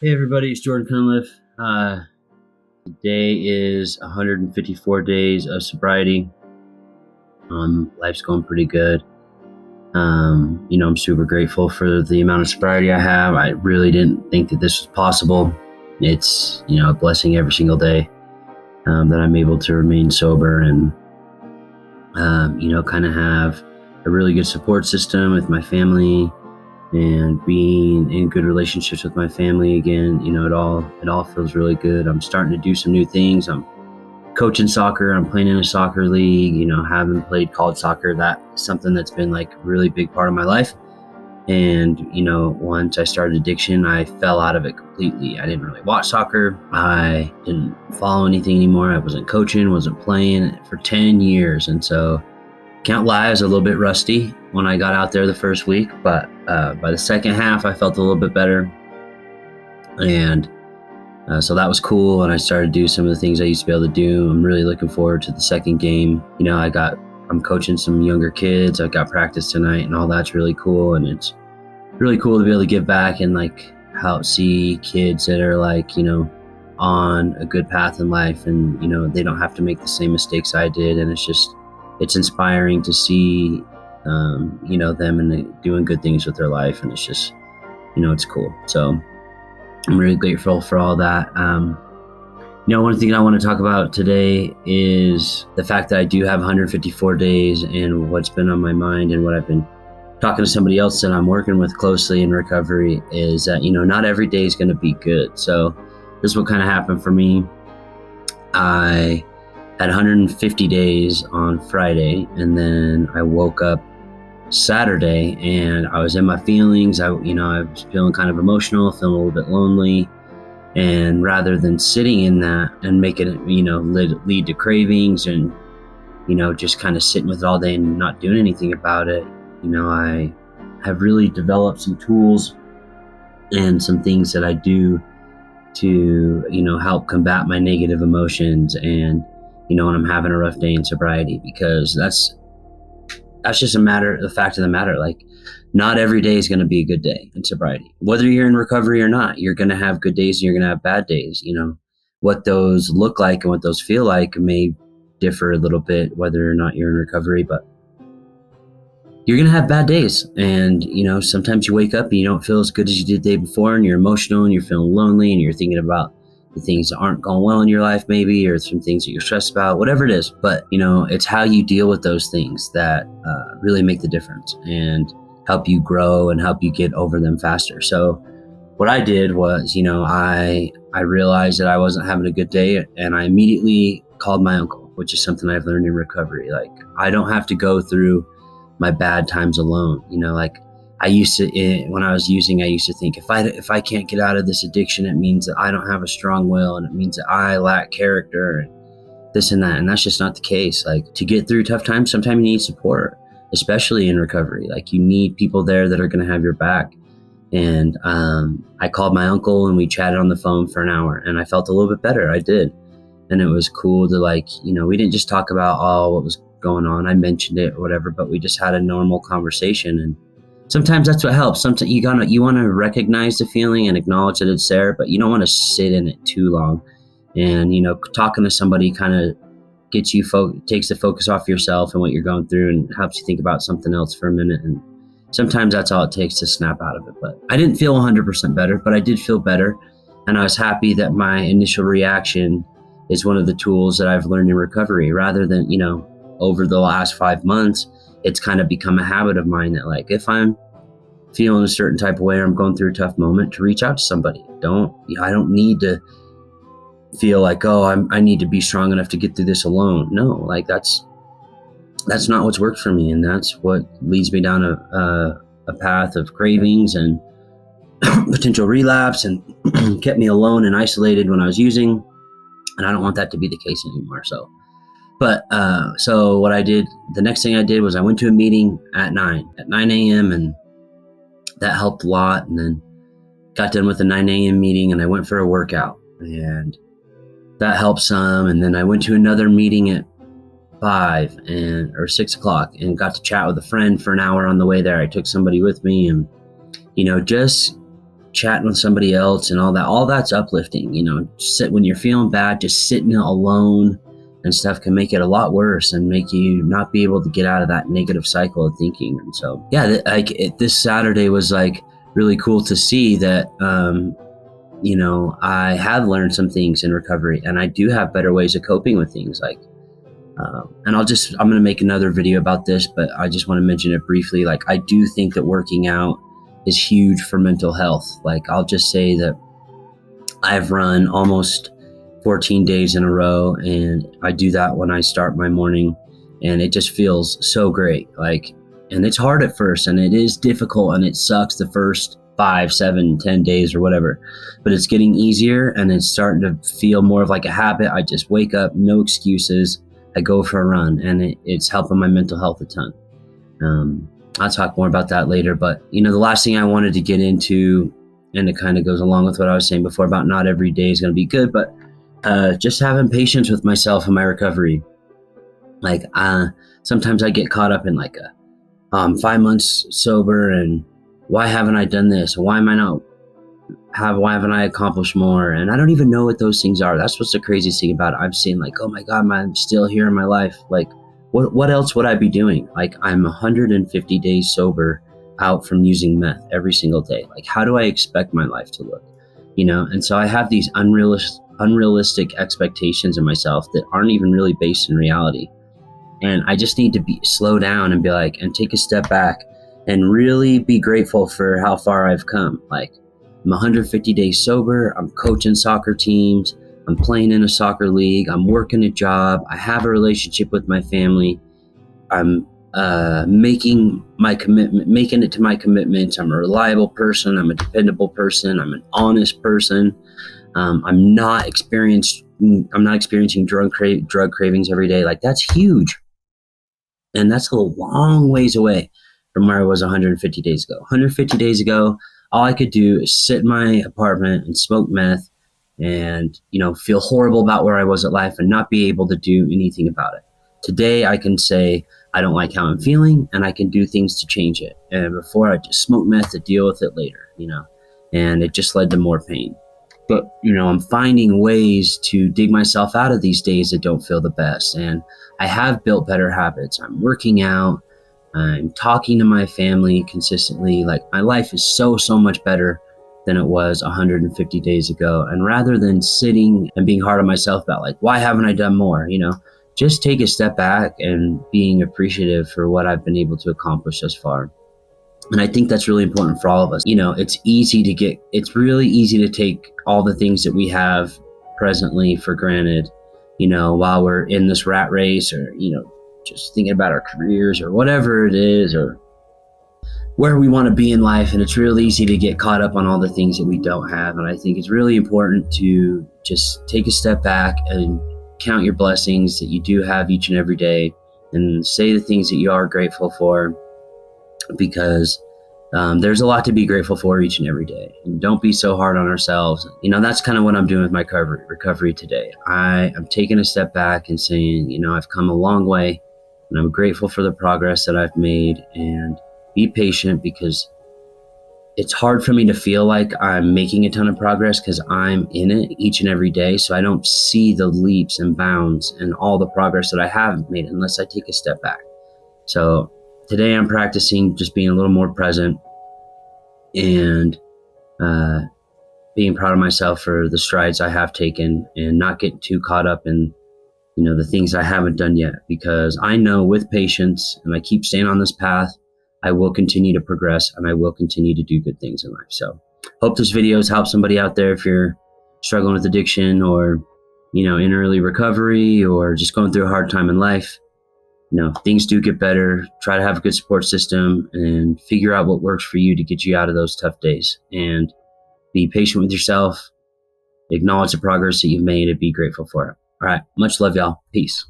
Hey everybody, it's Jordan Cunliffe. Today is 154 days of sobriety. Life's going pretty good. I'm super grateful for the amount of sobriety I have. I really didn't think that this was possible. It's, a blessing every single day that I'm able to remain sober and, kind of have a really good support system with my family and being in good relationships with my family again. It all feels really good. I'm starting to do some new things. I'm coaching soccer. I'm playing in a soccer league. Haven't played college soccer. That's something that's been like a really big part of my life. And, once I started addiction, I fell out of it completely. I didn't really watch soccer. I didn't follow anything anymore. I wasn't coaching, wasn't playing for 10 years. And so can't lie, I was a little bit rusty when I got out there the first week, but by the second half, I felt a little bit better. And so that was cool. And I started to do some of the things I used to be able to do. I'm really looking forward to the second game. I'm coaching some younger kids. I got practice tonight and all that's really cool. And it's really cool to be able to give back and like help see kids that are on a good path in life. And, they don't have to make the same mistakes I did. And it's inspiring to see, them and doing good things with their life. And it's just, it's cool. So I'm really grateful for all that. One thing I want to talk about today is the fact that I do have 154 days and what's been on my mind and what I've been talking to somebody else that I'm working with closely in recovery is that, not every day is going to be good. So this is what kind of happened for me. I had 150 days on Friday, and then I woke up Saturday and I was in my feelings. I was feeling kind of emotional, feeling a little bit lonely. And rather than sitting in that and making it, lead to cravings and, just kind of sitting with it all day and not doing anything about it, I have really developed some tools and some things that I do to, help combat my negative emotions and, when I'm having a rough day in sobriety, because that's just the fact of the matter. Like, not every day is going to be a good day in sobriety. Whether you're in recovery or not, you're going to have good days and you're going to have bad days. What those look like and what those feel like may differ a little bit, whether or not you're in recovery, but you're going to have bad days. And, sometimes you wake up and you don't feel as good as you did the day before, and you're emotional and you're feeling lonely and you're thinking about the things that aren't going well in your life, maybe, or some things that you're stressed about, whatever it is. But, it's how you deal with those things that really make the difference and help you grow and help you get over them faster. So what I did was, I realized that I wasn't having a good day, and I immediately called my uncle, which is something I've learned in recovery. Like, I don't have to go through my bad times alone. I used to, when I was using, I used to think if I can't get out of this addiction, it means that I don't have a strong will, and it means that I lack character and this and that. And that's just not the case. Like, to get through tough times, sometimes you need support, especially in recovery. Like, you need people there that are going to have your back. And I called my uncle and we chatted on the phone for an hour, and I felt a little bit better. I did. And it was cool to we didn't just talk about what was going on. I mentioned it or whatever, but we just had a normal conversation. And sometimes that's what helps. Sometimes you want to recognize the feeling and acknowledge that it's there, but you don't want to sit in it too long. And, talking to somebody kind of gets you takes the focus off yourself and what you're going through and helps you think about something else for a minute. And sometimes that's all it takes to snap out of it. But I didn't feel 100% better, but I did feel better. And I was happy that my initial reaction is one of the tools that I've learned in recovery. Rather than, over the last 5 months, it's kind of become a habit of mine that, like, if I'm feeling a certain type of way or I'm going through a tough moment, to reach out to somebody. I don't need to feel like, I need to be strong enough to get through this alone. No, like that's not what's worked for me. And that's what leads me down a path of cravings and potential relapse, and kept me alone and isolated when I was using. And I don't want that to be the case anymore. So what I did, the next thing I did was I went to a meeting at 9 a.m. and that helped a lot. And then got done with the 9 a.m. meeting and I went for a workout, and that helped some. And then I went to another meeting at 5 or 6 o'clock and got to chat with a friend for an hour on the way there. I took somebody with me, and, just chatting with somebody else and all that's uplifting. When you're feeling bad, just sitting alone and stuff can make it a lot worse and make you not be able to get out of that negative cycle of thinking. And so, yeah, this Saturday was like really cool to see that, I have learned some things in recovery, and I do have better ways of coping with things. And I'm going to make another video about this, but I just want to mention it briefly. Like, I do think that working out is huge for mental health. Like, I'll just say that I've run almost 14 days in a row, and I do that when I start my morning, and it just feels so great. And it's hard at first, and it is difficult, and it sucks the first 5, 7, 10 days or whatever, but it's getting easier, and it's starting to feel more of like a habit. I just wake up, no excuses. I go for a run, and it's helping my mental health a ton. I'll talk more about that later, but the last thing I wanted to get into, and it kind of goes along with what I was saying before about not every day is going to be good, but just having patience with myself and my recovery. Sometimes I get caught up in 5 months sober, and why haven't I done this? Why haven't I accomplished more? And I don't even know what those things are. That's what's the craziest thing about it. I'm seeing oh my God, I'm still here in my life. What else would I be doing? I'm 150 days sober out from using meth every single day. How do I expect my life to look? And so I have these unrealistic expectations of myself that aren't even really based in reality. And I just need to slow down and and take a step back and really be grateful for how far I've come. I'm 150 days sober. I'm coaching soccer teams. I'm playing in a soccer league. I'm working a job. I have a relationship with my family. I'm making it to my commitments. I'm a reliable person. I'm a dependable person. I'm an honest person. I'm not experiencing drug cravings every day. That's huge. And that's a long ways away from where I was 150 days ago. 150 days ago, all I could do is sit in my apartment and smoke meth and, feel horrible about where I was at life and not be able to do anything about it. Today, I can say, I don't like how I'm feeling, and I can do things to change it. And before, I just smoked meth to deal with it later, and it just led to more pain. But, I'm finding ways to dig myself out of these days that don't feel the best. And I have built better habits. I'm working out. I'm talking to my family consistently. My life is so much better than it was 150 days ago. And rather than sitting and being hard on myself about why haven't I done more, just take a step back and being appreciative for what I've been able to accomplish thus far. And I think that's really important for all of us. It's really easy to take all the things that we have presently for granted, while we're in this rat race, or, just thinking about our careers or whatever it is, or where we want to be in life. And it's really easy to get caught up on all the things that we don't have. And I think it's really important to just take a step back and count your blessings that you do have each and every day, and say the things that you are grateful for, because there's a lot to be grateful for each and every day. And don't be so hard on ourselves. That's kind of what I'm doing with my recovery today. I'm taking a step back and saying, I've come a long way, and I'm grateful for the progress that I've made, and be patient, because it's hard for me to feel like I'm making a ton of progress because I'm in it each and every day. So I don't see the leaps and bounds and all the progress that I have made unless I take a step back. So today I'm practicing just being a little more present and being proud of myself for the strides I have taken, and not getting too caught up in, the things I haven't done yet, because I know with patience, and I keep staying on this path, I will continue to progress, and I will continue to do good things in life. So hope this video has helped somebody out there if you're struggling with addiction, or, in early recovery, or just going through a hard time in life. Things do get better. Try to have a good support system and figure out what works for you to get you out of those tough days, and be patient with yourself. Acknowledge the progress that you've made and be grateful for it. All right. Much love, y'all. Peace.